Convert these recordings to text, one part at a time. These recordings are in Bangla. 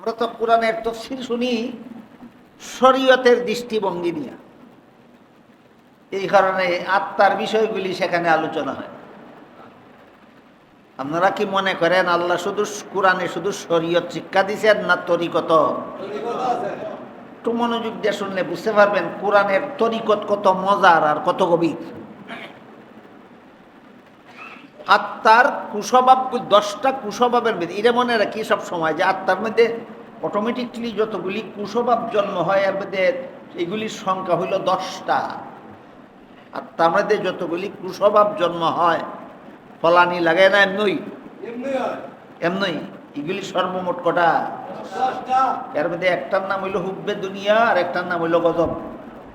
আমরা তো কোরআনের তাফসীর শুনি শরীয়তের দৃষ্টিভঙ্গি নিয়ে, এই কারণে আত্মার বিষয়গুলি সেখানে আলোচনা হয়। আপনারা কি মনে করেন আল্লাহ শুধু কোরআনে শুধু শরীয়ত শিক্ষা দিয়েছেন না তরিকত? একটু মনোযোগ দিয়ে শুনলে বুঝতে পারবেন কোরআনের তরিকত কত মজার আর কত গভীর। আত্মার কুস্বভাব 10টা কুস্বভাবের মধ্যে এটা মনে রাখি সব সময় যে আত্মার মধ্যে অটোমেটিকলি যতগুলি কুস্বভাব জন্ম হয় এর মধ্যে এগুলির সংখ্যা হইল 10টা। আত্মার মধ্যে যতগুলি কুস্বভাব জন্ম হয় ফলানি লাগে না এমনই এগুলি সর্বমোট কটা? এর মধ্যে একটার নাম হইল হুব্বে দুনিয়া আর একটার নাম হইল গজব।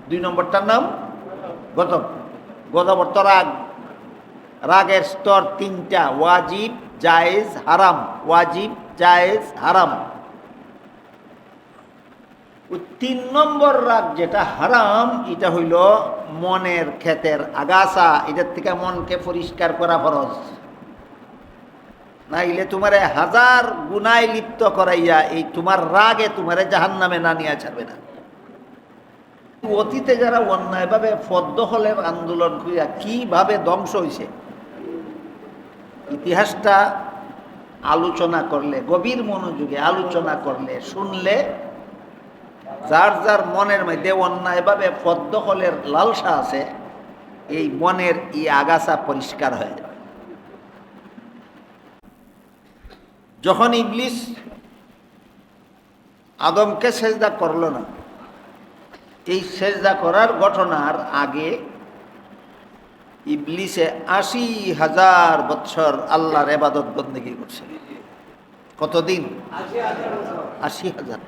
2 নম্বরটার নাম গজব। গজব অর্থ রাগ। রাগের স্তর 3টা: ওয়াজিব, জায়েজ, হারাম। ওয়াজিব, জায়েজ, হারাম। 3 নম্বর রাগ যেটা হারাম, এটা হইল মনের ক্ষেতের আগাছা। এটার থেকে মনকে পরিষ্কার করা ফরজ, নাইলে তোমারে 1000 গুনায় লিপ্ত করাইয়া এই তোমার রাগে তোমারে জাহান্নামে না নিয়ে ছাড়বে না। অতীতে যারা অন্যায়ভাবে ফদ্দখলের আন্দোলন করিয়া কিভাবে ধ্বংস হয়েছে ইতিহাসটা আলোচনা করলে, গভীর মনোযোগে আলোচনা করলে, শুনলে যার যার মনের মধ্যে অন্যায়ভাবে ফদ্দখলের লালসা আছে এই মনের এই আগাছা পরিষ্কার হয়ে যাবে। যখন ইবলিস আদমকে সেজদা করল না, এই সেজদা করার ঘটনার আগে ইবলিসে ৮০,০০০ বৎসর আল্লাহর ইবাদত বন্দেগী করছে। কতদিন? ৮০,০০০।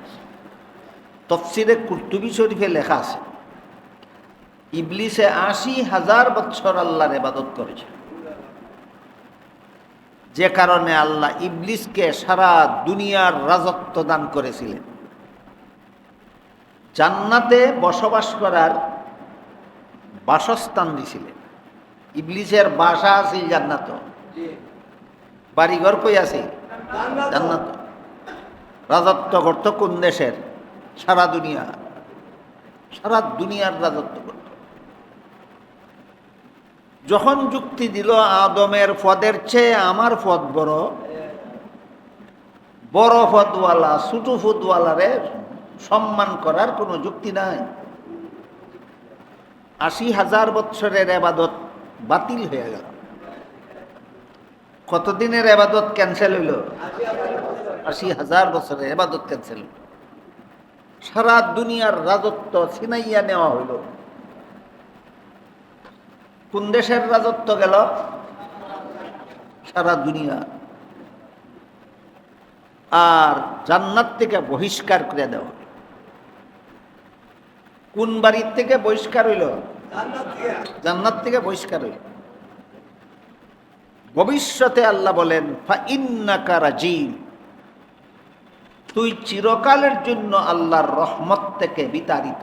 তাফসীরে কুরতুবী শরীফে লেখা আছে ইবলিসে ৮০,০০০ বৎসর আল্লাহর ইবাদত করেছে, যে কারণে আল্লাহ ইবলিসকে সারা দুনিয়ার রাজত্ব দান করেছিলেন। জান্নাতে বসবাস করার বাসস্থান দিয়েছিলেন। ইবলিসের বাসা আছে জান্নাত, বাড়িঘর কই আছে? জান্নাত। রাজত্ব করত কোন দেশের? সারা দুনিয়া, সারা দুনিয়ার রাজত্ব করত। যখন যুক্তি দিল আদমের পদের চেয়ে আমার পদ বড়, বড় পদওয়ালা ছোট পদওয়ালারে সম্মান করার কোনো যুক্তি নাই, ৮০,০০০ বৎসরের ইবাদত বাতিল হয়ে গেল। কতদিনের ইবাদত ক্যান্সেল হইল? ৮০,০০০ বছরের ইবাদত ক্যান্সেল হইল। সারা দুনিয়ার রাজত্ব ছিনাইয়া নেওয়া হইল। কোন দেশের রাজত্ব গেল? সারা দুনিয়া। আর জান্নাত থেকে বহিষ্কার করে দেওয়া। কোন বাড়ির থেকে বহিষ্কার হইল? জান্নাত থেকে বহিষ্কার হইল। ভবিষ্যতে আল্লাহ বলেন ফাইন্নাকা রাজিম, তুই চিরকালের জন্য আল্লাহর রহমত থেকে বিতাড়িত।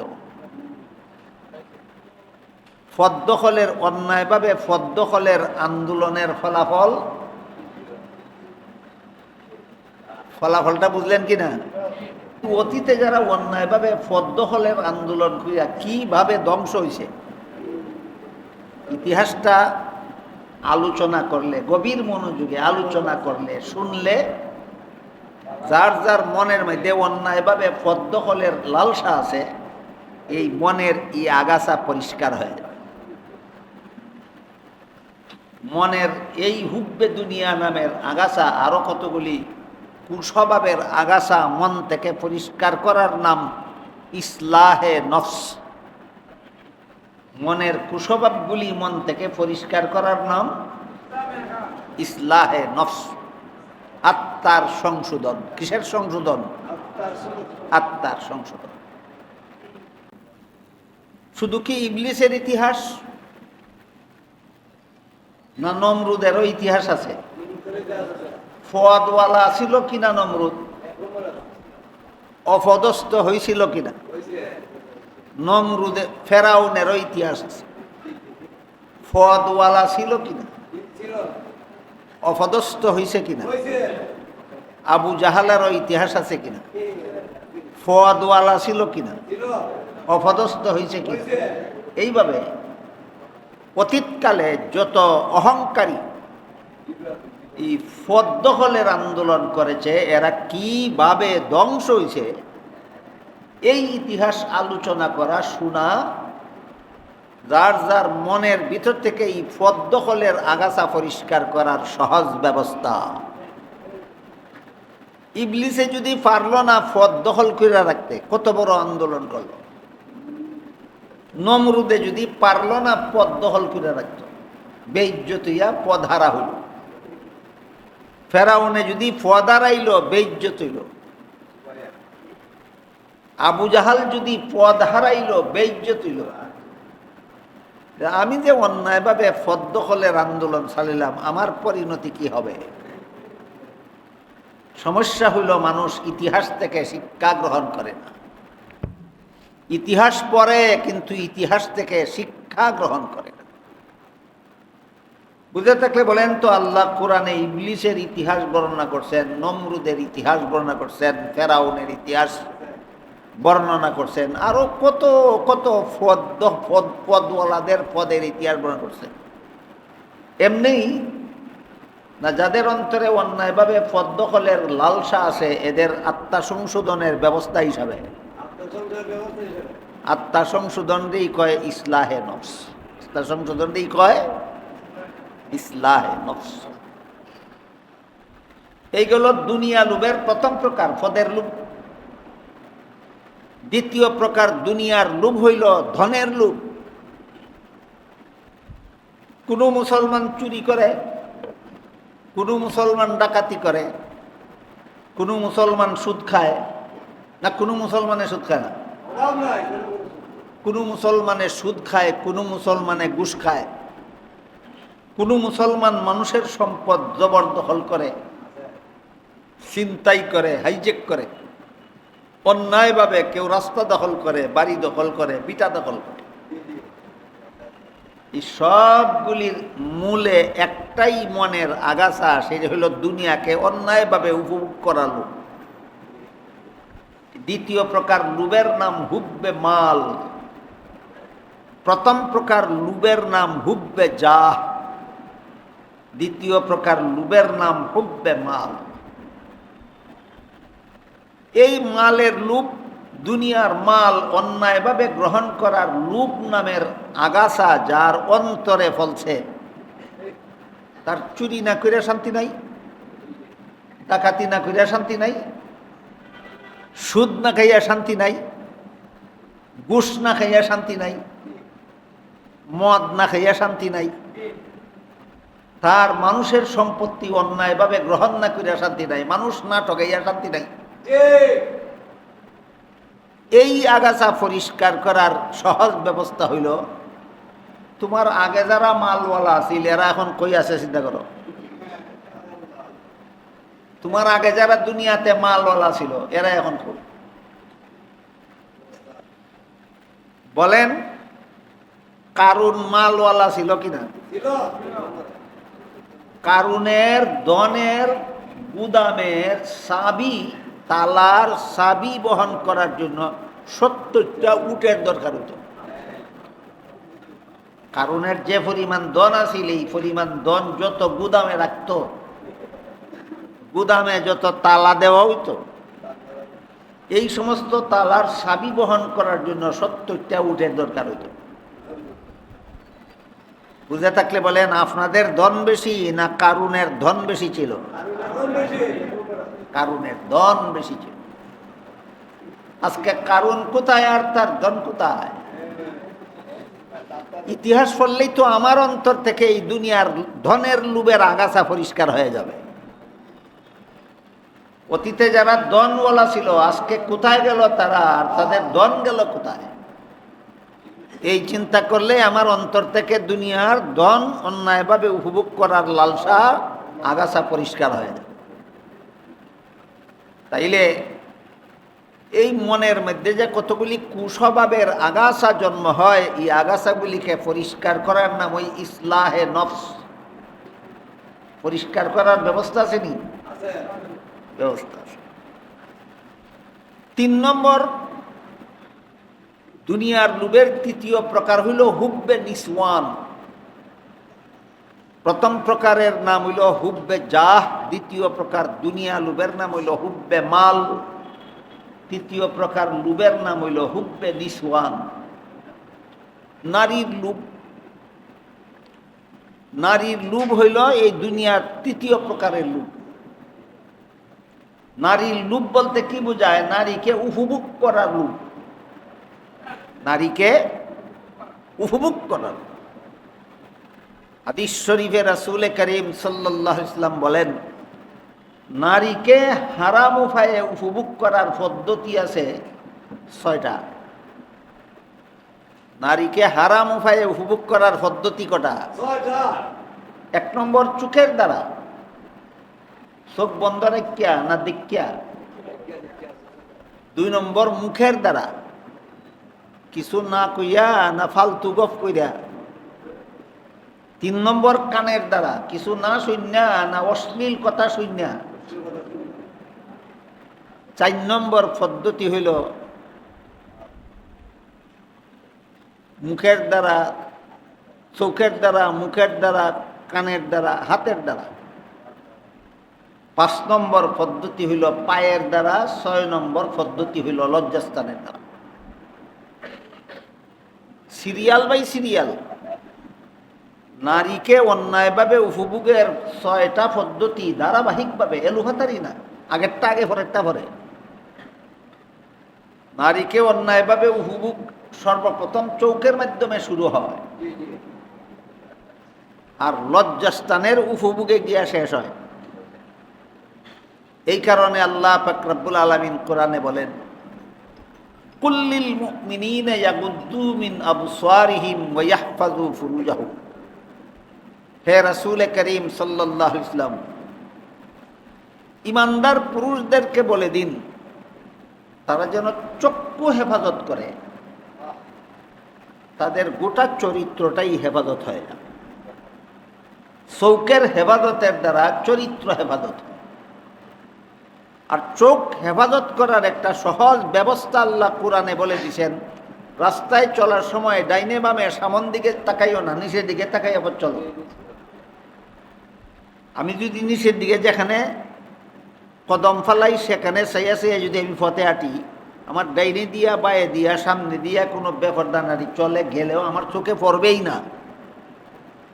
ফদ্দখলের অন্যায়ভাবে ফদ্দখলের আন্দোলনের ফলাফলটা বুঝলেন কিনা? অতীতে যারা অন্যায়ভাবে ফদ্দখলের আন্দোলন করিয়া কিভাবে ধ্বংস হয়েছে ইতিহাসটা আলোচনা করলে, গভীর মনোযোগে আলোচনা করলে, শুনলে যার যার মনের মধ্যে অন্যায়ভাবে ফদ্দখলের লালসা আছে এই মনের এই আগাছা পরিষ্কার হয়ে যাবে। মনের এই হুব্বে দুনিয়া নামের আগাছা, আরো কতগুলি কুস্বভাবের আগাছা মন থেকে পরিষ্কার করার নাম ইসলাহে নফস। মনের কুস্বভাবগুলি মন থেকে পরিষ্কার করার নাম ইসলাহে নফস, আত্মার সংশোধন। কিসের সংশোধন? আত্মার সংশোধন। শুধু কি ইবলিসের ইতিহাস না নমরুদেরও ইতিহাস আছে? ফওয়াদওয়ালা ছিল কিনা নমরুদ? অপদস্থ হয়েছিল কিনা? নমরুদে ফেরাউনেরও ইতিহাস আছে। ফওয়াদওয়ালা ছিল কিনা? অপদস্থ হয়েছে কিনা? আবু জাহালেরও ইতিহাস আছে কিনা, ফদওয়ালা ছিল কিনা, অপদস্থ হয়েছে কিনা। এইভাবে অতীতকালে যত অহংকারী এই ফদ দখলের আন্দোলন করেছে, এরা কিভাবে ধ্বংস হয়েছে, এই ইতিহাস আলোচনা করা, শোনা, যার যার মনের ভিতর থেকে এই ফদ দখলের আগাছা পরিষ্কার করার সহজ ব্যবস্থা। ইবলিসে যদি পারল না ফদ দখল করে রাখতে, কত বড় আন্দোলন করলো। নমরুদে যদি পারল না পদ দখল করে রাখত, বেইজ্জত হইয়া পদ হারা হইল। ফেরাউনে যদি পদ হারাইল, বেইজ্জত হইল। আবু জাহাল যদি পদ হারাইল, বেইজ্জত হইল। আমি যে অন্যায়ভাবে পদ দখলের আন্দোলন চালিলাম, আমার পরিণতি কি হবে? সমস্যা হইল মানুষ ইতিহাস থেকে শিক্ষা গ্রহণ করে না। ইতিহাস পড়ে কিন্তু ইতিহাস থেকে শিক্ষা গ্রহণ করে না। বুঝে থাকলে বলেন তো, আল্লাহ কোরআনে ইবলিসের ইতিহাস বর্ণনা করছেন, নমরুদের ইতিহাস বর্ণনা করছেন, ফেরাউনের ইতিহাস বর্ণনা করছেন, আরো কত কত পদওয়ালাদের পদের ইতিহাস বর্ণনা করছেন। এমনি না, যাদের অন্তরে অন্যায়ভাবে পদ দখলের লালসা আছে, এদের আত্মা সংশোধনের ব্যবস্থা হিসাবে, আত্মা সংশোধন দিয়েই কয় ইসলাহে নফস। আত্মা সংশোধন দিয়েই কয় ইসলাহে নফস। এইগুলো দুনিয়া লোভের প্রথম প্রকার, পদের লোভ। দ্বিতীয় প্রকার দুনিয়ার লোভ হইল ধনের লোভ। কোনো মুসলমান চুরি করে, কোনো মুসলমান ডাকাতি করে, কোনো মুসলমান সুদ খায় না, কোনো মুসলমানে সুদ খায় না, কোনো মুসলমানে সুদ খায়, কোনো মুসলমানে ঘুষ খায়, কোনো মুসলমান মানুষের সম্পদ জবরদখল করে, ছিনতাই করে, হাইজেক করে, অন্যায়ভাবে কেউ রাস্তা দখল করে, বাড়ি দখল করে, বিটা দখল করে। এই সবগুলির মূলে একটাই মনের আগাছা, সেটা হইল দুনিয়াকে অন্যায়ভাবে উপভোগ করা লোভ। দ্বিতীয় প্রকার লোভের নাম হুব্বে মাল। প্রথম প্রকার লোভের নাম হুব্বে জাহ, দ্বিতীয় প্রকার লোভের নাম হুব্বে মাল। এই মালের লোভ, দুনিয়ার মাল অন্যায়ভাবে গ্রহণ করার লোভ নামের আগাছা যার অন্তরে ফলছে, তার চুরি না করে শান্তি নাই, ডাকাতি না করে শান্তি নাই, সুদ না খাইয়া শান্তি নাই, ঘুষ না খাইয়া শান্তি নাই, মদ না খাইয়া শান্তি নাই, তার মানুষের সম্পত্তি অন্যায়ভাবে গ্রহণ না করিয়া শান্তি নাই, মানুষ না ঠকাইয়া শান্তি নাই। এই আগাছা পরিষ্কার করার সহজ ব্যবস্থা হইল, তোমার আগে যারা মালওয়ালা আছিল এরা এখন কই আছে চিন্তা করো। তোমার আগে যারা দুনিয়াতে মালওয়ালা ছিল এরা এখন কই? বলেন, কারুন মালওয়ালা ছিল কিনা? কারুনের ধনের গুদামের চাবি, তালার চাবি বহন করার জন্য 70টা উটের দরকার হতো। কারুনের যে পরিমাণ ধন আছিল, এই পরিমাণ ধন যত গুদামে রাখত, গুদামে যত তালা দেওয়া হইতো, এই সমস্ত তালার চাবি বহন করার জন্য 70টা উটের দরকার হইতো। বুঝে থাকলে বলেন, আপনাদের ধন বেশি না কারুনের ধন বেশি ছিল? কারুনের ধন বেশি ছিল। আজকে কারুন কোথায় আর তার ধন কোথায়? ইতিহাস পড়লেই তো আমার অন্তর থেকে এই দুনিয়ার ধনের লোভের আগাছা পরিষ্কার হয়ে যাবে। অতীতে যারা ধনওয়ালা ছিল আজকে কোথায় গেল তারা, আর তাদের ধন গেল কোথায়? এই চিন্তা করলে আমার অন্তর থেকে দুনিয়ার ধন অন্যায়ভাবে উপভোগ করার লালসা আগাছা পরিষ্কার হয়ে যায়। তাইলে এই মনের মধ্যে যে কতগুলি কুস্বভাবের আগাছা জন্ম হয়, এই আগাছাগুলিকে পরিষ্কার করার নাম ওই ইসলাহে নফস। পরিষ্কার করার ব্যবস্থা আছে নি? ব্যবস্থা আছে। 3 নম্বর, দুনিয়ার লোভের তৃতীয় প্রকার হইল হুব্বে নিসওয়ান। প্রথম প্রকারের নাম হইল হুব্বে জাহ, দ্বিতীয় প্রকার দুনিয়া লোভের নাম হইল হুব্বে মাল, তৃতীয় প্রকার লোভের নাম হইল হুব্বে নিসওয়ান, নারীর লোভ। নারীর লোভ হইল এই দুনিয়ার তৃতীয় প্রকারের লোভ। নারীর লোভ বলতে কি বোঝায়? নারীকে উপভোগ করার লোভ, নারীকে উপভোগ করার। হাদিস শরীফে রাসূল করিম সাল্লাল্লাহু আলাইহি ওয়াসাল্লাম বলেন, নারীকে হারাম উপায়ে উপভোগ করার পদ্ধতি আছে 6টা। নারীকে হারাম উপায়ে উপভোগ করার পদ্ধতি কটা? 1 নম্বর, চোখের দ্বারা। চোখ বন্ধ রাখিয়া না দেখিয়া। 2 নম্বর, মুখের দ্বারা, কিছু না কইয়া না ফালতু গপ কইরা। 3 নম্বর, কানের দ্বারা, কিছু না শুনিয়া না অশ্লীল কথা শুনিয়া। 4 নম্বর পদ্ধতি হইল মুখের দ্বারা, চোখের দ্বারা, মুখের দ্বারা, কানের দ্বারা, হাতের দ্বারা। 5 নম্বর পদ্ধতি হইল পায়ের দ্বারা। 6 নম্বর পদ্ধতি হইল লজ্জাস্থানের দ্বারা। সিরিয়াল বাই সিরিয়াল নারীকে অন্যায়ভাবে উপভোগের 6টা পদ্ধতি ধারাবাহিকভাবে, এলোহাতারি না, আগেরটা আগে পরেরটা পরে। নারীকে অন্যায়ভাবে উপভোগ সর্বপ্রথম চৌকের মাধ্যমে শুরু হয়, আর লজ্জাস্থানের উপভোগে গিয়া শেষ হয়। এই কারণে আল্লাহ পাক রব্বুল আলামিন কোরআনে বলেন, কুল্লিল মুমিনিনা ইয়াগুদ্দু মিন আবসারিহিম ওয়া ইয়াহফাযু ফুরুজাহুম। হে রাসূল করিম সাল্লাল্লাহু আলাইহি ওয়াসাল্লাম, ইমানদার পুরুষদেরকে বলে দিন তারা যেন চক্ষু হেফাজত করে, তাদের গোটা চরিত্রটাই হেফাজত হয় না। চৌকের হেফাজতের দ্বারা চরিত্র হেফাজত হয়। আর চোখ হেফাজত করার একটা সহজ ব্যবস্থা আল্লাহ কোরআনে বলে দিয়েছেন, রাস্তায় চলার সময় ডাইনে বামে সামন দিকে তাকাইও না, নিচের দিকে তাকাইয়া পর চলো। আমি যদি নিচের দিকে যেখানে কদম ফালাই সেখানে চাইয়া চাইয়া যদি আমি পথে হাঁটি, আমার ডাইনে দিয়া বায়ে দিয়া সামনে দিয়া কোনো বেপরদানারি চলে গেলেও আমার চোখে পড়বেই না,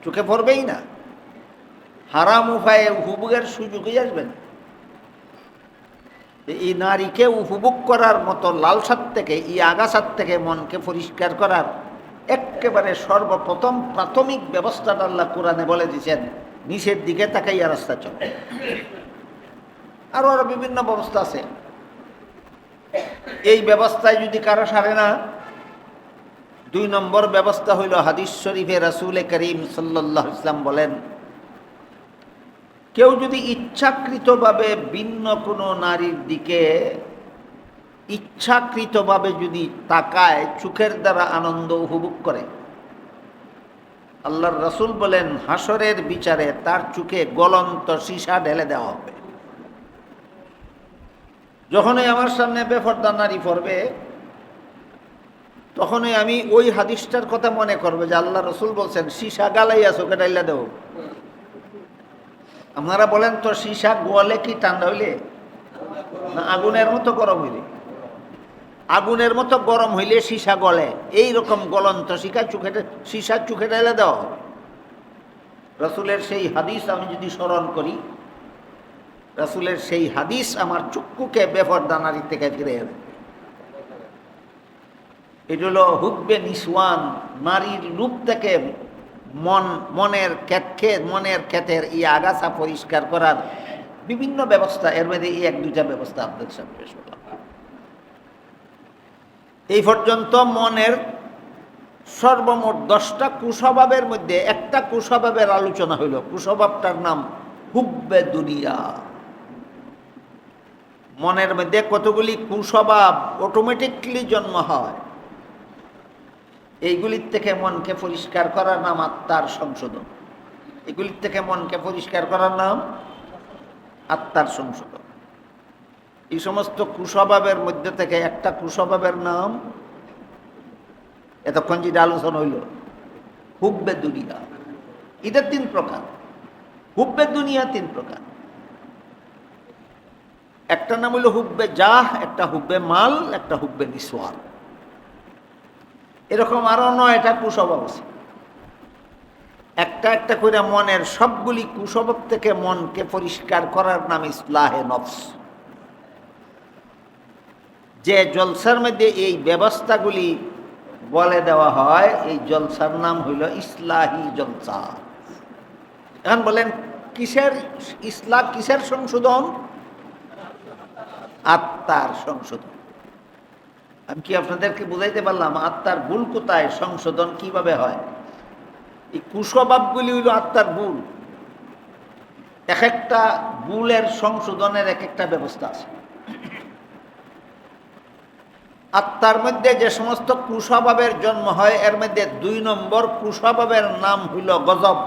চোখে পড়বেই না। হারাম উপায়ে উপভোগের সুযোগই আসবেন। এই নারীকে উপভোগ করার মতো লালসার থেকে, এই আগাছার থেকে মনকে পরিষ্কার করার একেবারে সর্বপ্রথম প্রাথমিক ব্যবস্থাটা আল্লাহ কোরআনে বলে দিয়েছেন, নিচের দিকে তাকাইয়া রাস্তা চলে। আরো বিভিন্ন ব্যবস্থা আছে। এই ব্যবস্থায় যদি কারো সারে না, 2 নম্বর ব্যবস্থা হইল হাদিস শরীফে রাসূল করিম সাল্লাল্লাহু আলাইহি ওয়াসাল্লাম বলেন, কেউ যদি ইচ্ছাকৃতভাবে ভিন্ন কোনো নারীর দিকে ইচ্ছাকৃতভাবে যদি তাকায়, চোখের দ্বারা আনন্দ উপভোগ করে, আল্লাহর রাসূল বলেন হাসরের বিচারে তার চোখে গলন্ত সীসা ঢেলে দেওয়া হবে। যখনই আমার সামনে বেপরদা নারী পড়বে, তখনই আমি ওই হাদিসটার কথা মনে করবো যে আল্লাহ রাসূল বলছেন সীসা গালাইয়া চোখে ঢাইলা দেব। আপনারা বলেন তো, সীসা গোয়ালে কি ঠান্ডা হইলে না আগুনের মতো গরম হইলে? আগুনের মতো গরম হইলে সীসা গলে, এইরকম গলন্ত সীসা চোখে ঢেলে দেওয়া হবে। রাসূলের সেই হাদিস আমি যদি স্মরণ করি, রাসূলের সেই হাদিস আমার চক্ষুকে বেপরদা নারী থেকে ফিরে যাবে। এটা হলো হুব্বে নিসওয়ান, নারীর রূপ থেকে মনের ক্ষেতের এই আগাছা পরিষ্কার করার বিভিন্ন ব্যবস্থা। এর মধ্যে এই 1-2টা ব্যবস্থা আপনাদের সামনে পেশ করলাম। এই পর্যন্ত মনের সর্বমোট 10টা কুস্বভাবের মধ্যে একটা কুস্বভাবের আলোচনা হইল। কুস্বভাবটার নাম হুব্বে দুনিয়া। মনের মধ্যে কতগুলি কুস্বভাব অটোমেটিকলি জন্ম হয়, এইগুলির থেকে মনকে পরিষ্কার করার নাম আত্মার সংশোধন। এগুলির থেকে মনকে পরিষ্কার করার নাম আত্মার সংশোধন। এই সমস্ত কুস্বভাবের মধ্যে থেকে একটা কুস্বভাবের নাম এতক্ষণ যেটা আলোচনা হইল, হুব্বে দুনিয়া। এটা 3 প্রকার। হুব্বে দুনিয়া 3 প্রকার। একটা নাম হইল হুব্বে জাহ, একটা হুব্বে মাল, একটা হুব্বে নিসওয়ান। এরকম আরো 9টা কুস্বভাব আছে। একটা একটা করে মনের সবগুলি কুস্বভাব থেকে মনকে পরিষ্কার করার নাম ইসলাহে নফস। যে জলসার মধ্যে এই ব্যবস্থাগুলি বলে দেওয়া হয়, এই জলসার নাম হইল ইসলাহি জলসা। এখন বলেন কিসের ইসলাহ, কিসের সংশোধন? আত্মার সংশোধন। আমি কি আপনাদেরকে বুঝাইতে পারলাম আত্মার ভুল কোথায়, সংশোধন কিভাবে হয়? এই কুস্বভাবগুলি হইল আত্মার ভুল। এক একটা ভুলের সংশোধনের এক একটা ব্যবস্থা আছে। আত্মার মধ্যে যে সমস্ত কুস্বভাবের জন্ম হয়, এর মধ্যে 2 নম্বর কুস্বভাবের নাম হইল গজব।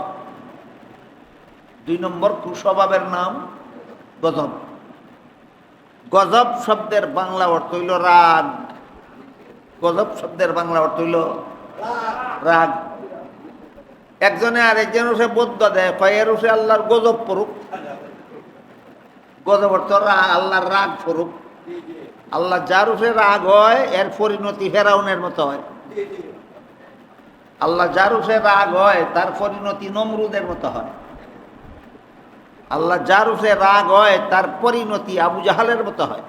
2 নম্বর কুস্বভাবের নাম গজব। গজব শব্দের বাংলা অর্থ হইল রাগ। গজব শব্দের বাংলা অর্থ হইল রাগ। একজনে আরেকজন উঠে বদ্ধ দেয়, কয়ের উঠে আল্লাহর গজব পড়ুক। গজব অর্থ আল্লাহর রাগ পড়ুক। আল্লাহ যার উপরে রাগ হয় এর পরিণতি ফেরাউনের মতো হয়। আল্লাহ যার উপরে রাগ হয় তার পরিণতি নমরুদের মতো হয়। আল্লাহ যার উপরে রাগ হয় তার পরিণতি আবু জাহালের মতো হয়।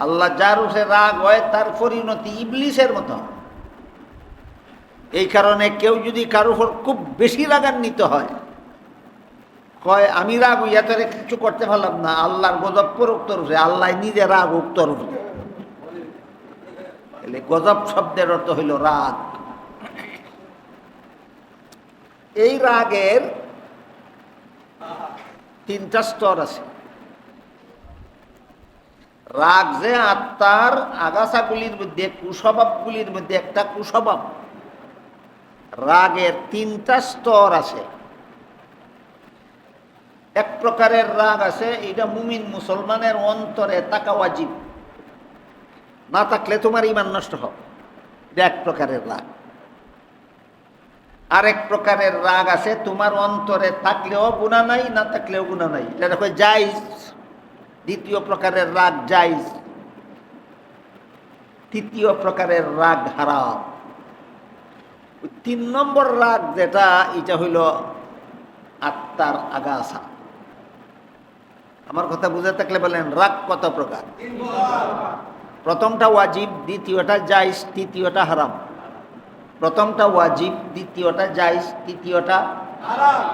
আল্লাহ যার উপরে রাগ হয় তার পরিণতি ইবলিসের মতো হয়। এই কারণে কেউ যদি কারোর উপর খুব বেশি রাগান্বিত হয়, কয় আমি রাগ হইয়া তোরে কিছু করতে পারলাম না, আল্লাহর গজব পড়ুক তোর উপরে, আল্লাহ নিজে রাগ হোক তোর উপরে। গজব শব্দের অর্থ হইল রাগ। এই রাগের 3টা স্তর আছে। রাগ যে আত্মার আগাছাগুলির মধ্যে, কুস্বভাবগুলির মধ্যে একটা কুস্বভাব। রাগের 3টা স্তর আছে। এক প্রকারের রাগ আছে, এটা মুমিন মুসলমানের অন্তরে থাকা ওয়াজিব, না থাকলে তোমার ঈমান নষ্ট হবে। এটা এক প্রকারের রাগ। আরেক প্রকারের রাগ আছে, তোমার অন্তরে থাকলেও গুনাহ নাই, না থাকলেও গুনাহ নাই, এটা দেখো জায়েজ। দ্বিতীয় প্রকারের রাগ জায়েজ। তৃতীয় প্রকারের রাগ হারাম। 3 নম্বর রাগ যেটা, এটা হইল আত্মার আগাছা। আমার কথা বুঝে থাকলে বলেন রাগ কত প্রকার? প্রথমটা ওয়াজিব, দ্বিতীয়টা জায়েজ, তৃতীয়টা হারাম। প্রথমটা ওয়াজিব, দ্বিতীয়টা জায়েজ, তৃতীয়টা হারাম।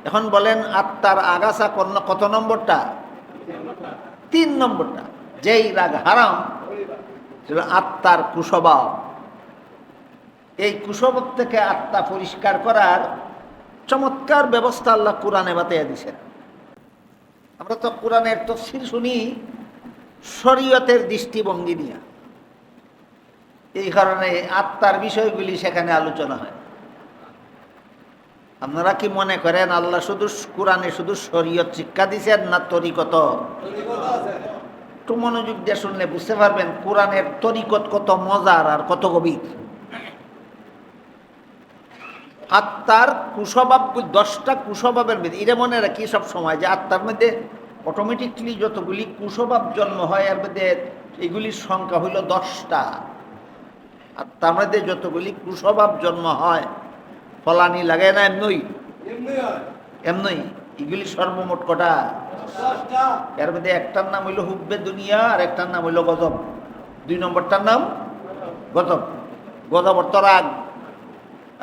এখন বলেন আত্মার আগাছা কত নম্বরটা? 3 নম্বরটা। যেই রাগ হারাম সেটা আত্মার কুস্বভাব। এই কুস্বভাব থেকে আত্মা পরিষ্কার করার চমৎকার ব্যবস্থা আল্লাহ কোরআনে বাতাইয়া দিয়েছেন। আমরা তো কোরআনের তাফসীর শুনি শরীয়তের দৃষ্টিভঙ্গি নিয়ে। এই কারণে আত্মার বিষয়গুলি সেখানে আলোচনা হয়। আপনারা কি মনে করেন আল্লাহ শুধু কোরআনে শুধু শরীয়ত শিক্ষা দিয়েছেন, না তরিকত? একটু মনোযোগ দিয়ে শুনলে বুঝতে পারবেন কোরআনের তরিকত কত মজার আর কত গভীর। আত্মার কুস্বভাব 10টা কুস্বভাবের মধ্যে, এটা মনে রাখি সব সময় যে আত্মার মধ্যে অটোমেটিকলি যতগুলি কুস্বভাব জন্ম হয় এর মধ্যে এগুলির সংখ্যা হইল 10টা। আত্মার মধ্যে যতগুলি কুস্বভাব জন্ম হয়, ফলানি লাগে না এমনই এমনই, এগুলি সর্বমোট কটা? এর মধ্যে একটার নাম হইল হুব্বে দুনিয়া, আর একটার নাম হইল গজব। 2 নম্বরটার নাম গজব। গজব অর্থ রাগ।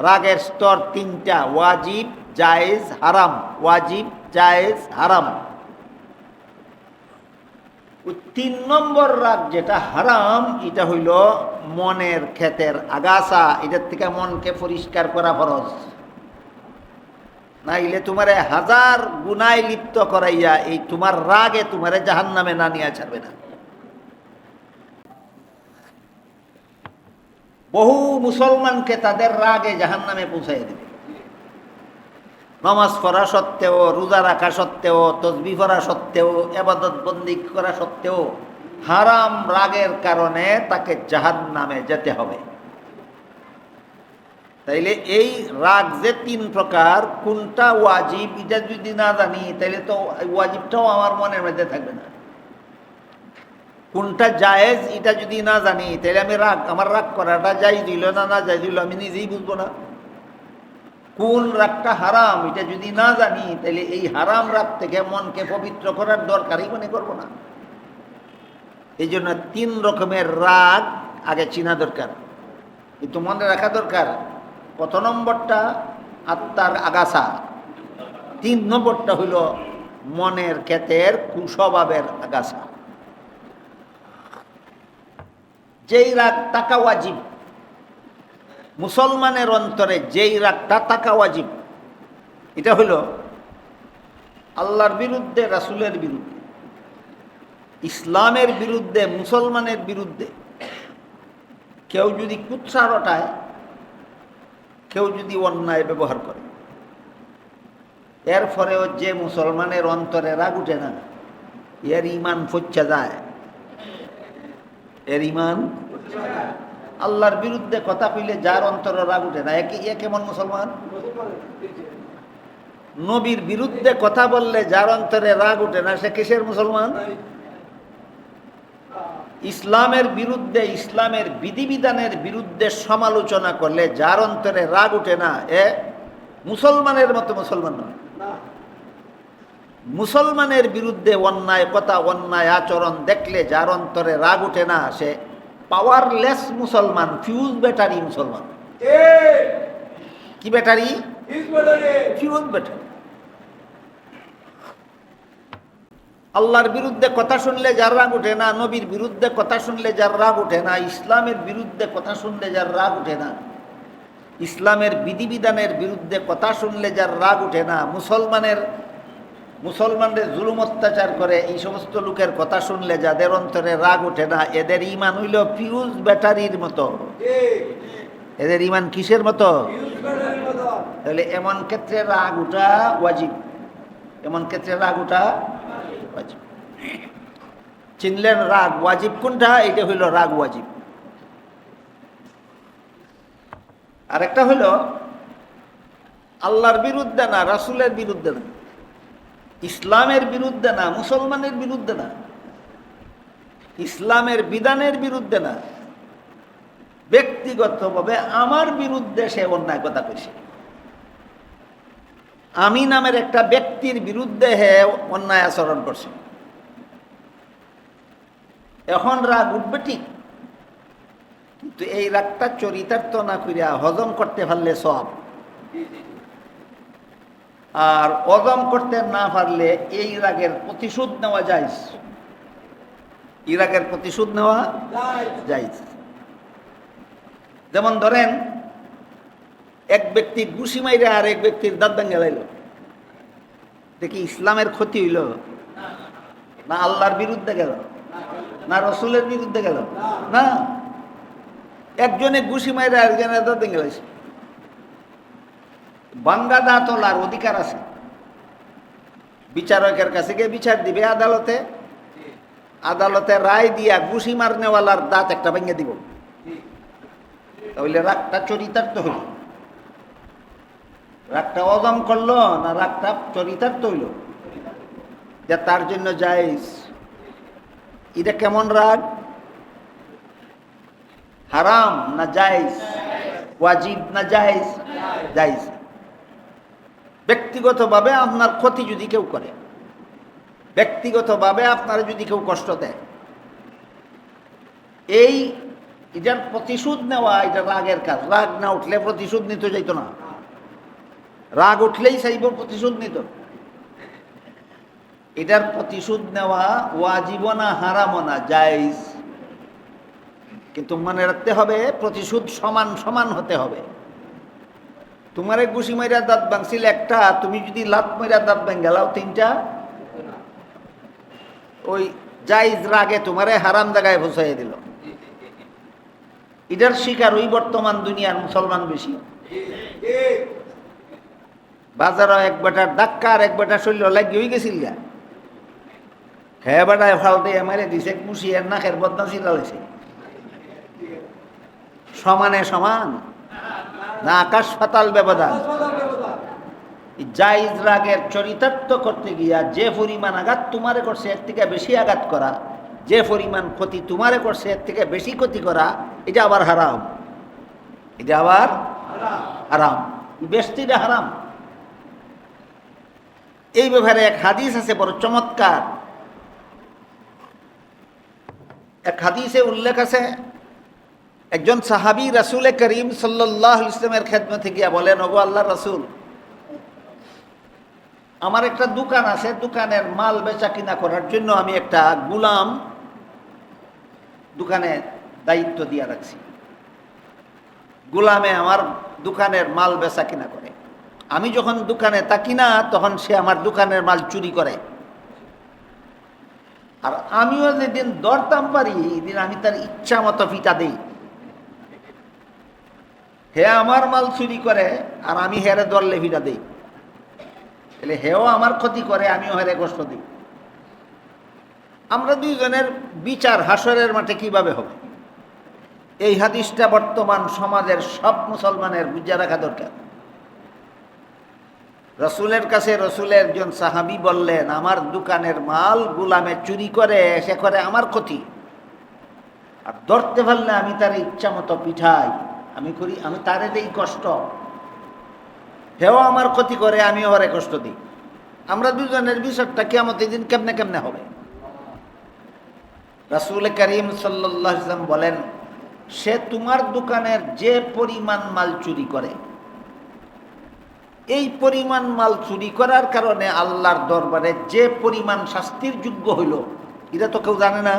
রাগের স্তর 3টা, ওয়াজিব, জায়েজ, হারাম। ওয়াজিব, জায়েজ, হারাম। 3 নম্বর রাগ যেটা হারাম, এটা হইল মনের ক্ষেতের আগাছা। এটার থেকে মনকে পরিষ্কার করা ফরজ, নাইলে তোমারে 1000 গুনায় লিপ্ত করাইয়া এই তোমার রাগে তোমারে জাহান্নামে না নিয়ে ছাড়বে না। বহু মুসলমানকে তাদের রাগে জাহান্নামে পৌঁছাইয়া দেবে। নামাজ পড়া সত্ত্বেও, রোজা রাখা সত্ত্বেও, তসবিহ পড়া সত্ত্বেও, ইবাদত বন্দি করা সত্ত্বেও হারাম রাগের কারণে তাকে জাহান্নামে যেতে হবে। তাইলে এই রাগ যে তিন প্রকার, কোনটা ওয়াজিব এটা যদি না জানি তাইলে তো ওয়াজিবটাও আমার মনের মধ্যে থাকবে না। কোনটা জায়েজ এটা যদি না জানি তাহলে আমার রাগ করাটা জায়েজ দিল না জায়েজ দিল আমি নিজেই বুঝবো না। কোন রাগটা হারাম এটা যদি না জানি তাহলে এই হারাম রাগ থেকে মনকে পবিত্র করার দরকারই মনে করবো না। এই জন্য তিন রকমের রাগ আগে চিনা দরকার, কিন্তু মনে রাখা দরকার। প্রথম নম্বরটা আত্মার আগাছা, 3 নম্বরটা হইল মনের ক্ষেতের কুস্বভাবের আগাছা। যেই রাগ তাকা ওয়াজিব, মুসলমানের অন্তরে যেই রাগটা তাকা ওয়াজিব, এটা হইল আল্লাহর বিরুদ্ধে, রাসূলের বিরুদ্ধে, ইসলামের বিরুদ্ধে, মুসলমানের বিরুদ্ধে কেউ যদি কুৎসা রটায়, কেউ যদি অন্যায় ব্যবহার করে, এরপরেও যে মুসলমানের অন্তরে রাগ উঠে না, এর ইমান ফচ্চা যায়, এর ইমান। আল্লাহর বিরুদ্ধে কথা কইলে যার অন্তরে রাগ উঠে না, এ কেমন মুসলমান? নবীর বিরুদ্ধে কথা বললে যার অন্তরে রাগ উঠে না, সে কিসের মুসলমান? ইসলামের বিরুদ্ধে, ইসলামের বিধিবিধানের বিরুদ্ধে সমালোচনা করলে যার অন্তরে রাগ উঠে না, এ মুসলমানের মতো মুসলমান নয়। মুসলমানের বিরুদ্ধে অন্যায় কথা, অন্যায় আচরণ দেখলে যার অন্তরে রাগ উঠে না, সে পাওয়ারলেস মুসলমান, ফিউজ ব্যাটারি মুসলমান। কি ব্যাটারি? Fuse battery. আল্লাহর বিরুদ্ধে কথা শুনলে যার রাগ উঠে না, নবীর বিরুদ্ধে কথা শুনলে যার রাগ উঠে না, ইসলামের বিরুদ্ধে কথা শুনলে যার রাগ উঠে না, ইসলামের বিধিবিধানের বিরুদ্ধে কথা শুনলে যার রাগ উঠে না, মুসলমানদের জুলুম অত্যাচার করে এই সমস্ত লোকের কথা শুনলে যাদের অন্তরে রাগ উঠে না, এদের ইমান হইল ফিউজ ব্যাটারির মতো। এদের ইমান কিসের মতো? তাহলে এমন ক্ষেত্রে রাগ উঠা ওয়াজিব, এমন ক্ষেত্রে রাগ উঠা ওয়াজিব। চিনলেন রাগ ওয়াজিব কোনটা? এটা হইল রাগ ওয়াজিব। আরেকটা হইল আল্লাহর বিরুদ্ধে না, রাসূলের বিরুদ্ধে না, ইসলামের বিরুদ্ধে না, মুসলমানের বিরুদ্ধে না, ইসলামের বিধানের বিরুদ্ধে না, ব্যক্তিগতভাবে আমার বিরুদ্ধে সে অন্যায় কথা কইছে। আমি নামের একটা ব্যক্তির বিরুদ্ধে হে অন্যায় আচরণ করছে। এখন রাগ উঠবে ঠিক, কিন্তু এই রাগটা চরিতার্থ না করিয়া হজম করতে পারলে সব, আর হজম করতে না পারলে এই রাগের প্রতিশোধ নেওয়া যায়। এই রাগের প্রতিশোধ নেওয়া যায়। যেমন ধরেন এক ব্যক্তি ঘুষি মাইরে আর এক ব্যক্তির দাঁত ভেঙে লাইল, দেখি ইসলামের ক্ষতি হইল না? আল্লাহর বিরুদ্ধে গেল না রসুলের বিরুদ্ধে গেল? না, একজনে ঘুষি মাইরে আরেকজনের দাঁত ভেঙে লাইছে। ভাঙ্গা দাঁত তোলার অধিকার আছে, বিচারকের কাছে গিয়ে বিচার দিবে আদালতে, আদালতে রায় দিয়া ঘুষি মারনেওয়ালার দাঁত একটা ভেঙে দিব। তাহলে রাগটা চরিতার্থ হইল, রাগটা হজম করলো না রাগটা চরিতার্থ হইল, যে তার জন্য জায়েজ। এটা কেমন রাগ? হারাম না জায়েজ? ওয়াজিব না জায়েজ? জায়েজ। ব্যক্তিগতভাবে আপনার ক্ষতি যদি কেউ করে, ব্যক্তিগতভাবে আপনার যদি কেউ কষ্ট দেয়, এটার প্রতিশোধ নেওয়া, এটা রাগের কাজ। রাগ না উঠলে প্রতিশোধ নিতে যাইতো না, রাগ উঠলেই চাইব প্রতিশোধ নিত। এটার প্রতিশোধ নেওয়া ওয়াজিব না হারাম না, জায়েজ। কিন্তু মনে রাখতে হবে প্রতিশোধ সমান সমান হতে হবে। তোমার ঘুষি মাইরা দাঁত ভাঙছিল একটা, তুমি যদি লাত মাইরা দাঁত ভাঙ গেলাও 3টা, ওই জায়েজ রাগে তোমারে হারাম জায়গায় পৌঁছাই দিল। এটার শিকার ওই বর্তমান দুনিয়ার মুসলমান বেশি। বাজারও এক বেটার ধাক্কা আর এক বেটার শরীর লাগি হয়ে গেছিল গা। হ্যাঁ বেটায় ফালতে এমারে দিছে কুশিয়ার নাকের বদনা চিলালেছে। সমানে সমান না আকাশ পাতাল ব্যবধান। জায়েজ রাগের চরিতার্থ করতে গিয়া যে পরিমাণ আঘাত তোমারে করছে এর থেকে বেশি আঘাত করা, যে পরিমাণ ক্ষতি তোমারে করছে এর থেকে বেশি ক্ষতি করা, এটা আবার হারাম। এটা আবার হারাম, বেশিটা হারাম। এই ব্যাপারে এক হাদিস আছে বড় চমৎকার। এক হাদিসে উল্লেখ আছে, একজন সাহাবী রাসূলে করিম সাল্লাল্লাহু আলাইহি ওয়াসাল্লামের খেদমতে গিয়া বলেন, ওগো আল্লাহর রাসূল, আমার একটা দোকান আছে, দোকানের মাল বেচা কিনা করার জন্য আমি একটা গোলাম দোকানে দায়িত্ব দিয়ে রাখছি। গোলামে আমার দোকানের মাল বেচা কিনা করে। আমি যখন দোকানে থাকি না তখন সে আমার দোকানের মাল চুরি করে। আর আমিও যেদিন দরদাম পারি এদিন আমি তার ইচ্ছা মতো ফিটা দিই। হে আমার মাল চুরি করে আর আমি হেরে দরলে ফিটা দিই, তাহলে হেও আমার ক্ষতি করে, আমিও হেরে কষ্ট দিই। আমরা দুইজনের বিচার হাসরের মাঠে কিভাবে হবে? এই হাদিসটা বর্তমান সমাজের সব মুসলমানের বুঝে রাখা দরকার। রসুলের কাছে রসুলের একজন সাহাবী বললেন, আমার দোকানের মাল গোলামে চুরি করে, সে করে আমার ক্ষতি, আর ধরতে পারলে আমি তার ইচ্ছা মতো পিঠাই, আমি করি, আমি তারে দেই কষ্ট, হেও আমার ক্ষতি করে, আমিও হরে কষ্ট দিই। আমরা দুজনের বিষয়টা কিয়ামতের দিন কেমনে কেমনে হবে? রাসূল করিম সাল্লাল্লাহু আলাইহি ওয়াসাল্লাম বলেন, সে তোমার দোকানের যে পরিমাণ মাল চুরি করে, এই পরিমাণ মাল চুরি করার কারণে আল্লাহর দরবারে যে পরিমাণ শাস্তির যোগ্য হইল, এটা তো কেউ জানে না।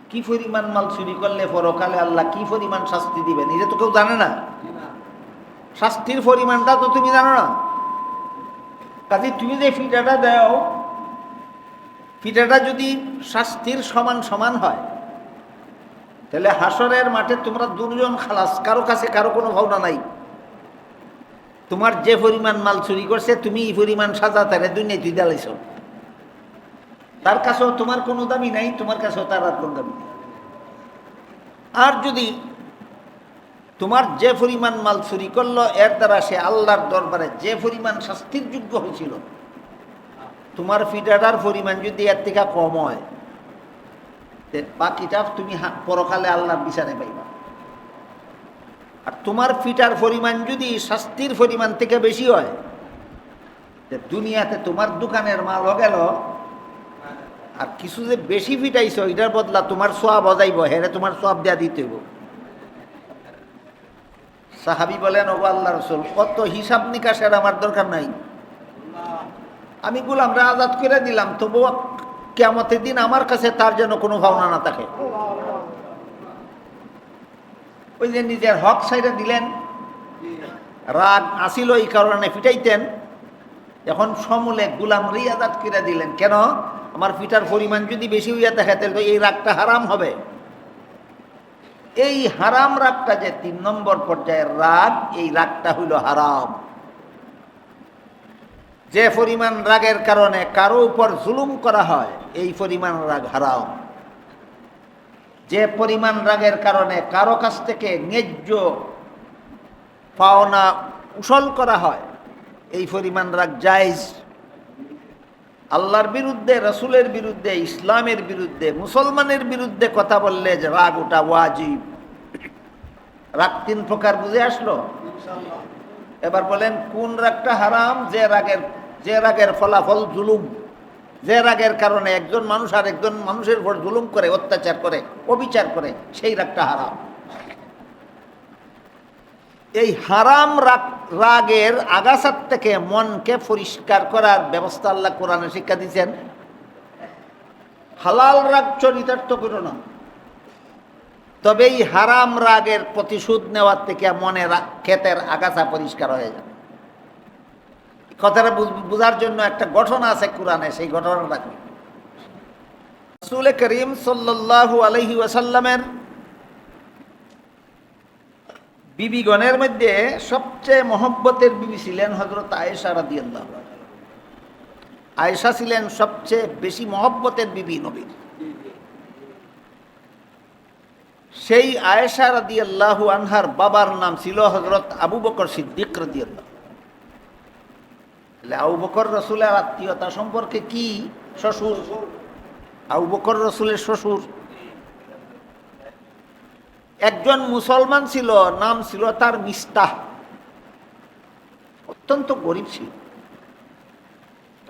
কি পরিমাণ মাল চুরি করলে পরকালে আল্লাহ কি পরিমাণ শাস্তি দিবেন, এটা তো কেউ জানে না। শাস্তির পরিমাণটা তো তুমি জানো না। কাজে তুমি যে ফিটাটা দাও, ফিটাটা যদি শাস্তির সমান সমান হয়, তাহলে হাসরের মাঠে তোমরা দুজন খালাস, কারো কাছে কারো কোনো ভাবনা নাই। তোমার যে পরিমাণ মাল চুরি করছে, তুমি এই পরিমাণ সাজা তারে দুনিয়ায় তুই দিলাইছ, তার কাছেও তোমার কোনো দাবি নাই, তোমার কাছেও তার আর কোনো দাবি নেই। আর যদি তোমার যে পরিমাণ মাল চুরি করলো, এর দ্বারা সে আল্লাহর দরবারে যে পরিমাণ শাস্তির যোগ্য হয়েছিল, তোমার ফিটাটার পরিমাণ যদি এর থেকে কম হয়, বাকিটা তুমি পরকালে আল্লাহর বিচারে পাইবা। আর তোমার ফিটার পরিমাণ যদি শাস্তির পরিমাণ থেকে বেশি হয়, দুনিয়াতে তোমার দোকানের মালও গেল, আর কিছু যে বেশি ফিটাইছ এটার বদলা তোমার সোয়াব বজাইব, হেরে তোমার সোয়াব দেয়া দিতে হইব। সাহাবী বলেন, ওগো আল্লাহর রাসূল, কত হিসাব নিকাশের আমার দরকার নাই, আমি গোলামরা আজাদ করে দিলাম, তবুও কিয়ামতের দিন আমার কাছে তার যেন কোনো ভাবনা না থাকে। ওই যে নিজের হক সাইডে দিলেন, রাগ আসিল এই কারণে ফিটাইতেন, এখন সমূলে গোলামরি আজাদ করে দিলেন। কেন? আমার ফিটার পরিমাণ যদি বেশি হইয়া থাকে তাহলে এই রাগটা হারাম হবে। এই হারাম রাগটা যে ৩ নম্বর পর্যায়ের রাগ, এই রাগটা হইল হারাম। যে পরিমাণ রাগের কারণে কারো উপর জুলুম করা হয়, এই পরিমাণ রাগ হারাম। যে পরিমাণ রাগের কারণে কারো কাছ থেকে ন্যায্য পাওনা উসল করা হয়, এই পরিমাণ রাগ জায়েজ। আল্লাহর বিরুদ্ধে, রাসূলের বিরুদ্ধে, ইসলামের বিরুদ্ধে, মুসলমানের বিরুদ্ধে কথা বললে যে রাগ ওটা ওয়াজিব। রাগ ৩ প্রকার বুঝে আসলো? এবার বলেন কোন রাগটা হারাম? যে রাগের ফলাফল জুলুম, যে রাগের কারণে একজন মানুষ আর একজন মানুষের উপর জুলুম করে, অত্যাচার করে, অবিচার করে, সেই রাগটা হারাম। এই হারাম রাগের আগাছার থেকে মনকে পরিষ্কার করার ব্যবস্থা আল্লাহ কোরআনে শিক্ষা দিয়েছেন। হালাল রাগ চরিতার্থ করো না, তবে এই হারাম রাগের প্রতিশোধ নেওয়ার থেকে মনে ক্ষেতের আগাছা পরিষ্কার হয়ে যাবে। কথাটা বোঝার জন্য একটা ঘটনা আছে কোরআনে, সেই ঘটনাটা রাখবে। রাসূল করিম সাল্লাল্লাহু আলাইহি ওয়াসাল্লামের বিবিগণের মধ্যে সবচেয়ে মহব্বতের বিবি ছিলেন হযরত আয়েশা রাদিয়াল্লাহু আনহা। আয়েশা ছিলেন সবচেয়ে বেশি মহব্বতের বিবি নবীর। সেই আয়েশা রাদিয়াল্লাহু আনহার বাবার নাম ছিল হযরত আবু বকর সিদ্দিক রাদিয়াল্লাহু। আবু বকর রসুলের আত্মীয়তা সম্পর্কে কি? শ্বশুর। আবু বকর রসুলের শ্বশুর। একজন মুসলমান ছিল, নাম ছিল তার মিস্তাহ। অত্যন্ত গরিব ছিল।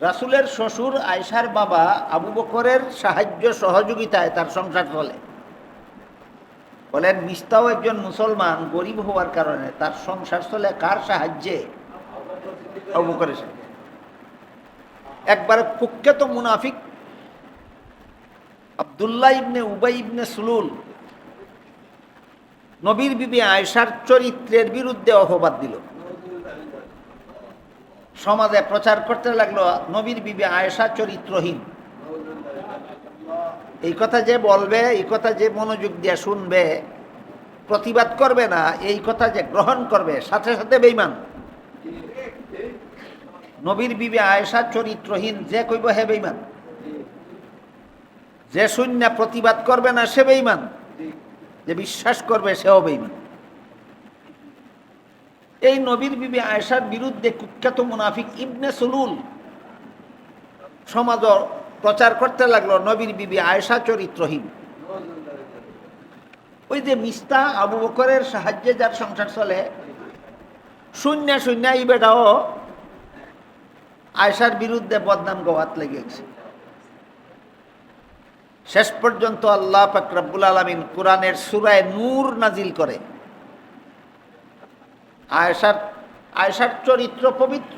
রাসূলের শ্বশুর আয়েশার বাবা আবু বকরের সাহায্য সহযোগিতায় তার সংসার চলে। বলেন মিস্তাহ একজন মুসলমান, গরিব হওয়ার কারণে তার সংসার চলে কার সাহায্যে? আবু বকরের সাহায্যে। একবার কুখ্যাত মুনাফিক আব্দুল্লাহ ইবনে উবাই ইবনে সুলুল নবীর বিবি আয়েশার চরিত্রের বিরুদ্ধে অপবাদ দিল। সমাজে প্রচার করতে লাগলো নবীর বিবি আয়েশা চরিত্রহীন। এই কথা যে বলবে, এই কথা যে মনোযোগ দিয়ে শুনবে, প্রতিবাদ করবে না, এই কথা যে গ্রহণ করবে, সাথে সাথে বেঈমান। নবীর বিবি আয়েশা চরিত্রহীন যে কইব হে বেঈমান, যে শূন্য প্রতিবাদ করবে না সে বেঈমান, যে বিশ্বাস করবে সেও বেঈমান। এই নবীর বিবি আয়েশার বিরুদ্ধে কুখ্যাত মুনাফিক ইবনে সুলুল সমাজ প্রচার করতে লাগলো নবীর বিবি আয়েশা চরিত্রহীন। ওই যে মিস্তা আবু বকরের সাহায্যে যার সংসার চলে, শূন্য শূন্য এই বেটাও আয়েশার বিরুদ্ধে বদনাম গাওয়াত লেগে গেছে। শেষ পর্যন্ত আল্লাহ পাক রব্বুল আলামিন কোরআনের সূরায়ে নূর নাজিল করে। আয়েশার চরিত্র পবিত্র।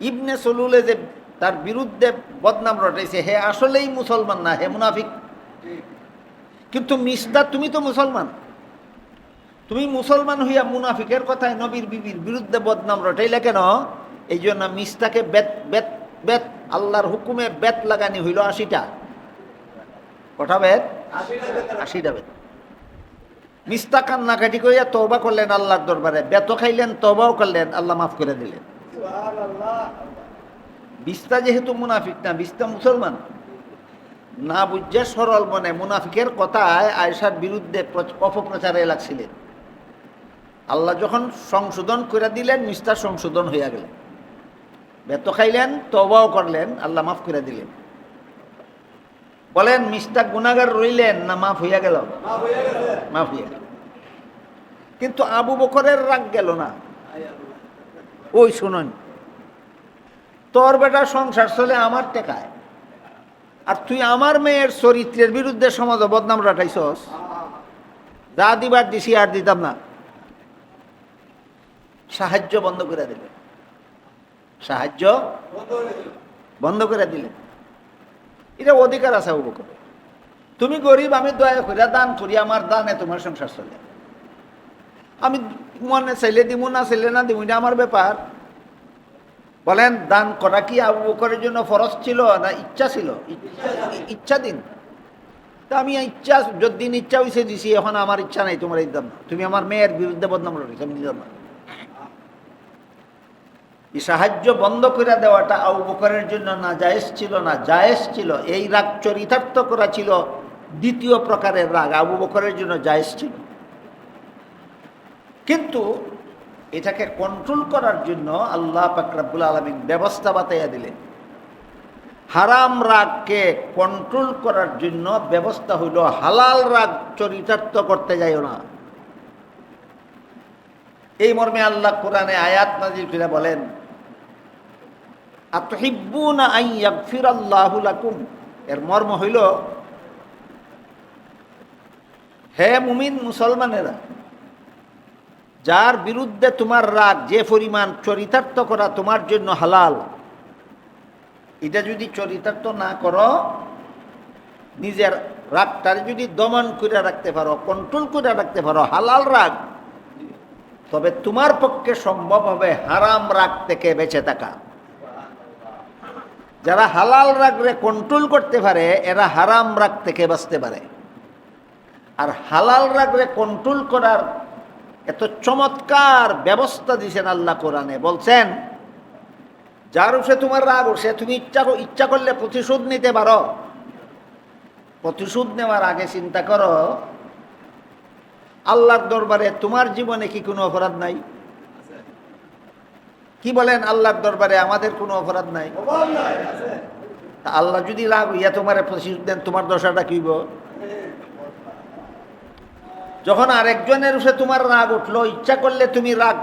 ইবনে সুলুলে যে তার বিরুদ্ধে বদনাম রটাইছে, হে আসলেই মুসলমান না, হে মুনাফিক। কিন্তু মিস্তা তুমি তো মুসলমান, তুমি মুসলমান হইয়া মুনাফিকের কথায় নবীর বিবির বিরুদ্ধে বদনাম রটাইলে কেন? এই জন্য মিস্তাকে বেত বেত বেত আল্লাহর হুকুমে বেত লাগানি হইল ৮০টা। কটা বেত? ৮০টা বেত। মিস্তা কান্নাকাটি করিয়া তওবা করলেন আল্লাহর দরবারে, বেত খাইলেন, তওবাও করলেন, আল্লাহ মাফ করে দিলেন। বিস্তা যেহেতু মুনাফিক না, বিস্তা মুসলমান, না বুঝে সরল মনে মুনাফিকের কথায় আয়েশার বিরুদ্ধে অপপ্রচারে লাগছিলেন। আল্লাহ যখন সংশোধন করে দিলেন, মিস্তা সংশোধন হইয়া গেলেন, বেত খাইলেন, তওবাও করলেন, আল্লাহ মাফ করে দিলেন। বলেন মিস্তা গুনাহগার রইলেন না মাফ হইয়া গেল? মাফ হইয়া গেল। কিন্তু আবু বকরের রাগ গেল না। ওই শুনুন, তোর বেটা সংসার চলে আমার টেকায়, আর তুই আমার মেয়ের চরিত্রের বিরুদ্ধে সমাজে বদনাম রাখাইছস, যা দিবার দিছি আর দিতাম না। সাহায্য বন্ধ করে দিলেন, সাহায্য বন্ধ করে দিলেন। এটা অধিকার আছে আবু বকর। তুমি গরিব, আমি দয়া করিয়া দান করি, আমার দানে তোমার সংসার চলে। আমি মনে চাইলে দিব, না চাইলে না দিব, এটা আমার ব্যাপার। বলেন দান করা কি আবু বকরের জন্য ফরজ ছিল না ইচ্ছা ছিল? ইচ্ছা দিন। তা আমি ইচ্ছা, যদিন ইচ্ছা হয়েছে দিছি, এখন আমার ইচ্ছা নাই, তোমার দিতাম না। তুমি আমার মেয়ের বিরুদ্ধে বদনাম রয়েছে, আমি দিতাম না। এই সাহায্য বন্ধ করে দেওয়াটা আবু বকরের জন্য না জায়েজ ছিল, না জায়েজ ছিল। এই রাগ চরিতার্থ করা ছিল দ্বিতীয় প্রকারের রাগ, আবু বকরের জন্য জায়েজ ছিল। কিন্তু এটাকে কন্ট্রোল করার জন্য আল্লাহ পাক রব্বুল আলামিন ব্যবস্থা বাতাইয়া দিলেন। হারাম রাগকে কন্ট্রোল করার জন্য ব্যবস্থা হইল হালাল রাগ চরিতার্থ করতে যাইও না। এই মর্মে আল্লাহ কোরআনে আয়াত নাযিল করে বলেন, আতুহিব্বুনা আন ইয়াগফিরাল্লাহু লাকুম। এর মর্ম হইল, হে মুমিন মুসলমানেরা, যার বিরুদ্ধে তোমার রাগ যে পরিমাণ চরিতার্থ করা তোমার জন্য হালাল, এটা যদি চরিতার্থ না করো, নিজের রাগটার যদি দমন করে রাখতে পারো, কন্ট্রোল করে রাখতে পারো, হালাল রাগ, তবে তোমার পক্ষে সম্ভব হবে হারাম রাগ থেকে বেঁচে থাকা। যারা হালাল রাগরে কন্ট্রোল করতে পারে, এরা হারাম রাগ থেকে বাঁচতে পারে। আর হালাল রাগরে কন্ট্রোল করার এত চমৎকার ব্যবস্থা দিয়েছেন আল্লাহ কোরআনে। বলছেন যার উপরে তোমার রাগ উঠছে তুমি ইচ্ছা করলে প্রতিশোধ নিতে পারো। প্রতিশোধ নেওয়ার আগে চিন্তা করো আল্লাহর দরবারে তোমার জীবনে কি কোনো অপরাধ নাই? কি বলেন? আল্লাহর দরবারে আমাদের কোনো অপরাধ নাই? তা আল্লাহ যদি রাগ হইয়া তোমার প্রতিশোধ দেন, তোমার দশাটা কি হইব? যখন আরেকজনের উপরে তোমার রাগ উঠলো, ইচ্ছা করলে তুমি রাগ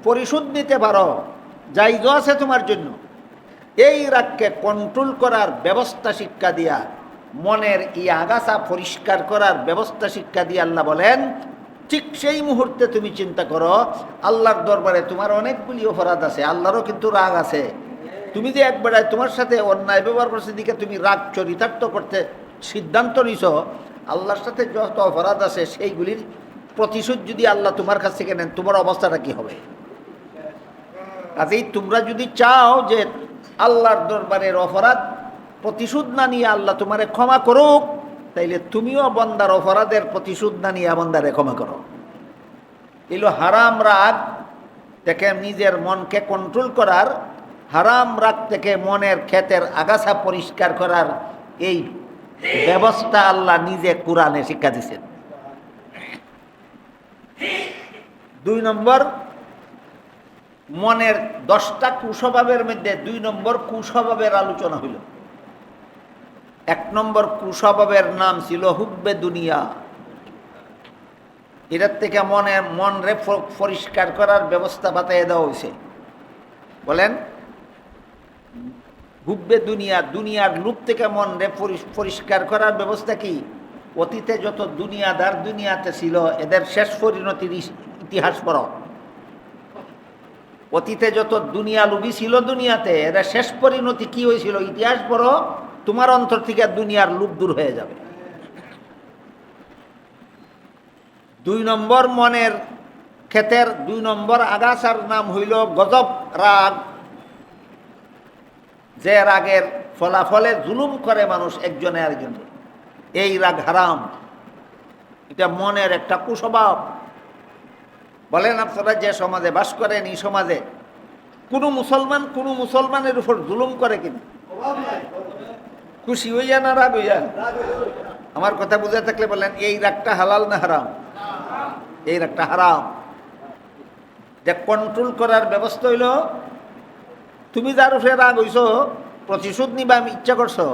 পরিশোধ নিতে পারো, জায়গা আছে তোমার জন্য। এই রাগকে কন্ট্রোল করার ব্যবস্থা শিক্ষা দিয়া, মনের এই আগাছা পরিষ্কার করার ব্যবস্থা শিক্ষা দিয়ে আল্লাহ বলেন ঠিক সেই মুহূর্তে তুমি চিন্তা করো আল্লাহর দরবারে তোমার অনেকগুলি অপরাধ আছে, আল্লাহরও কিন্তু রাগ আছে। তুমি যে একবারে তোমার সাথে অন্যায় ব্যবহার করছে দিকে তুমি রাগ চরিতার্থ করতে সিদ্ধান্ত নিছ, আল্লাহর সাথে যত অপরাধ আছে সেইগুলির প্রতিশোধ যদি আল্লাহ তোমার কাছ থেকে নেন, তোমার অবস্থাটা কি হবে? কাজেই তোমরা যদি চাও যে আল্লাহর দরবারের অপরাধ প্রতিশোধ না নিয়ে আল্লাহ তোমারে ক্ষমা করুক, তাইলে তুমিও বন্দার অপরাধের প্রতিশোধ না নিয়ে বন্দারে ক্ষমা করো। এলো হারাম রাগ থেকে নিজের মনকে কন্ট্রোল করার, হারাম রাগ থেকে মনের ক্ষেতের আগাছা পরিষ্কার করার এই ব্যবস্থা আল্লাহ নিজে কোরআনে শিক্ষা দিচ্ছেন। 2 নম্বর, মনের 10টা কুস্বভাবের মধ্যে 2 নম্বর কুস্বভাবের আলোচনা হইল। 1 নম্বর কুস্বভাবের নাম ছিল হুব্বে দুনিয়া। এটার থেকে মনরে পরিষ্কার করার ব্যবস্থা বাতাইয়ে দেওয়া হয়েছে। বলেন হুব্বে দুনিয়া, দুনিয়ার লুপ থেকে মনরে পরিষ্কার করার ব্যবস্থা কি? অতীতে যত দুনিয়াদার দুনিয়াতে ছিল এদের শেষ পরিণতির ইতিহাস পড়ো। অতীতে যত দুনিয়া লুবি ছিল দুনিয়াতে, এদের শেষ পরিণতি কি হয়েছিল ইতিহাস পড়ো, তোমার অন্তর থেকে দুনিয়ার লুপ দূর হয়ে যাবে। 2 নম্বর মনের ক্ষেতের 2 নম্বর আগাছার নাম হইল গজব রাগ। যে রাগের ফলাফলে জুলুম করে মানুষ একজনে আরেকজনে, এই রাগ হারাম। এটা মনের একটা কুস্বভাব। বলেন আপনারা যে সমাজে বাস করেন, এই সমাজে কোনো মুসলমানের উপর জুলুম করে কিনা? খুশি হইয়া না রাগ হইয়া? আমার কথা বুঝে থাকলে বলেন এই রাগটা হালাল না হারাম? এই রাগটা হারাম। যে কন্ট্রোল করার ব্যবস্থা হইল, তুমি যার উপরে রাগ হইছ প্রতিশোধ নিবা ইচ্ছা করছো,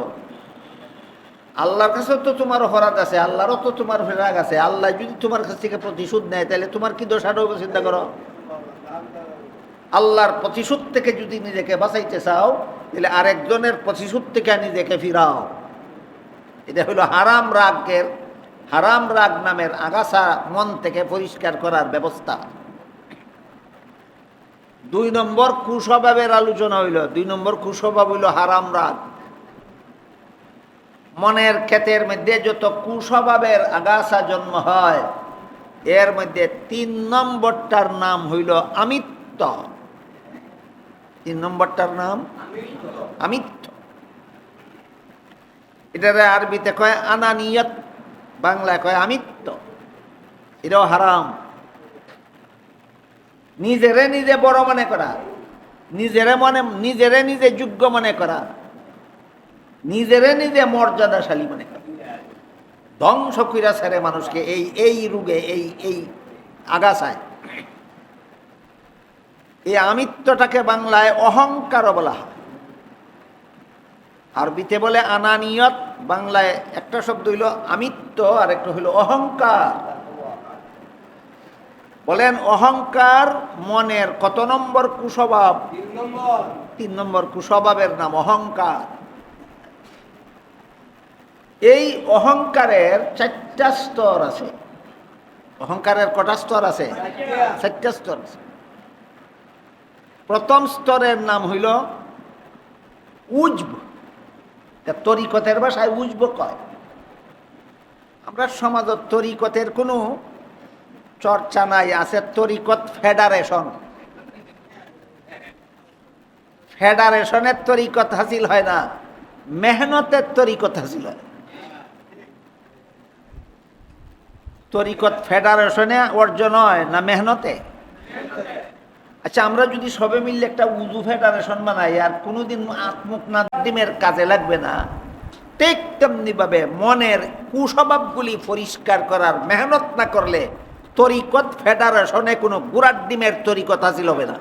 আল্লাহর কাছেও তো তোমার অপরাধ আছে, আল্লাহরও তো তোমার উপরে রাগ আছে। আল্লাহ যদি তোমার কাছ থেকে প্রতিশোধ নেয় তাহলে তোমার কি দোষ হবে চিন্তা করো। আল্লাহর প্রতিশোধ থেকে যদি নিজেকে বাঁচাইতে চাও তাহলে আরেকজনের প্রতিশোধ থেকে নিজেকে ফিরাও। এটা হলো হারাম রাগ নামের আগাছা মন থেকে পরিষ্কার করার ব্যবস্থা। 2 নম্বর কুস্বভাবের আলোচনা হইল। 2 নম্বর কুস্বভাব হইল হারাম রাগ। মনের ক্ষেতের মধ্যে যত কুস্বভাবের আগাছা জন্ম হয়, এর মধ্যে 3 নম্বরটার নাম হইল আমিত্ব। 3 নম্বরটার নাম আমিত্ব। এটারে আরবিতে কয় আনানিয়ত, বাংলায় কয় আমিত্ব। এটাও হারাম। নিজেরে নিজে বড় মনে করা, নিজেরে নিজে যোগ্য মনে করা, নিজেরে নিজে মর্যাদাশালী মনে করা, ধ্বংস কইরা ছেড়ে মানুষকে এই রোগে এই আগাছায়। এই আমিত্বটাকে বাংলায় অহংকার বলা হয়, আরবিতে বলে আনানিয়ত। বাংলায় একটা শব্দ হইল আমিত্ব আর একটা হইল অহংকার। বলেন অহংকার মনের কত নম্বর কুস্বভাব? 3 নম্বর কুস্বভাবের নাম অহংকার। এই অহংকারের 4টা স্তর আছে। অহংকারের কটা স্তর আছে? 4টা স্তর আছে। প্রথম স্তরের নাম হইল উজব। তরিকতের ভাষায় উজব কয়। আমরা সমাজত তরিকতের কোনো চর্চা নাই, আছে তরিকত ফেডারেশন। ফেডারেশনের তরিকত হাসিল হয় না, মেহনতের তরিকত হাসিল হয়। তরিকত ফেডারেশনে অর্জন হয় না মেহনতে? আচ্ছা, আমরা যদি সবে মিললে একটা উজু ফেডারেশন বানাই আর কোনোদিন আত্মুখ নাদিমের কাজে লাগবে না, ঠিক তেমনিভাবে মনের কুস্বভাবগুলি পরিষ্কার করার মেহনত না করলে তরিকত ফেডারেশনে কোনো গুড়ার ডিমের তরিকত হাসিল হবে না।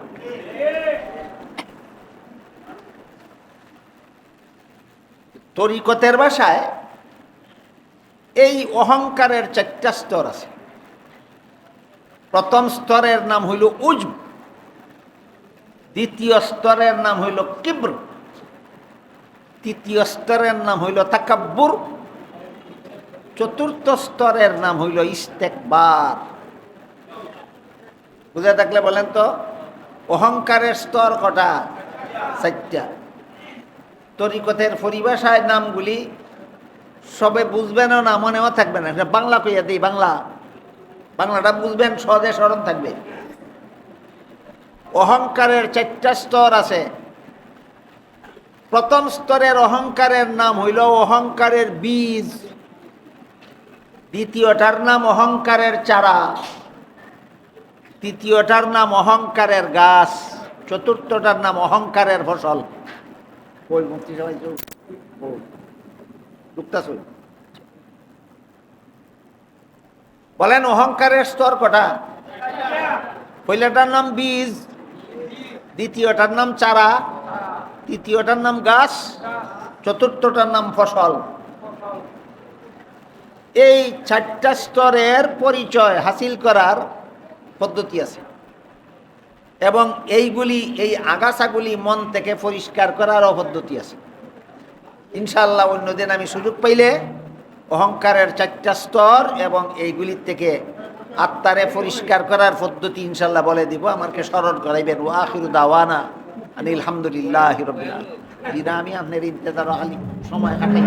তরিকতের ভাষায় এই অহংকারের 4টা স্তর আছে। প্রথম স্তরের নাম হইল উজব, দ্বিতীয় স্তরের নাম হইল কিব্র, তৃতীয় স্তরের নাম হইল তাকাব্বুর, চতুর্থ স্তরের নাম হইল ইস্তেকবার। বুঝে থাকলে বলেন তো, অহংকারের স্তর কটা? 4টা। তরিকতের পরিভাষায় নামগুলি সবে বুঝবেনও না, মনেও থাকবে না। এটা বাংলা কইয়া দিই, বাংলাটা বুঝবেন, সহজে স্মরণ থাকবে। অহংকারের 4টা স্তর আছে। প্রথম স্তরের অহংকারের নাম হইল অহংকারের বীজ, দ্বিতীয়টার নাম অহংকারের চারা, তৃতীয়টার নাম অহংকারের গাছ, চতুর্থটার নাম অহংকারের ফসল। ওই মুক্তি সবাই বলেন অহংকারের স্তর কটা? পয়লাটার নাম বীজ, দ্বিতীয়টার নাম চারা, তৃতীয়টার নাম গাছ, চতুর্থটার নাম ফসল। এই 4টা স্তরের পরিচয় হাসিল করার পদ্ধতি আছে এবং এই আগাছাগুলি মন থেকে পরিষ্কার করারও পদ্ধতি আছে। ইনশাআল্লাহ অন্যদিন আমি সুযোগ পাইলে অহংকারের 4টা স্তর এবং এইগুলির থেকে আত্মারে পরিষ্কার করার পদ্ধতি ইনশাআল্লাহ বলে দিব, আমাকে স্মরণ করাইবেন। ওয়া আখিরু দাওয়ানা আলহামদুলিল্লাহি রাব্বিল আলামিন। আমি আপনার ইন্তজার আলী সময় কাটাই।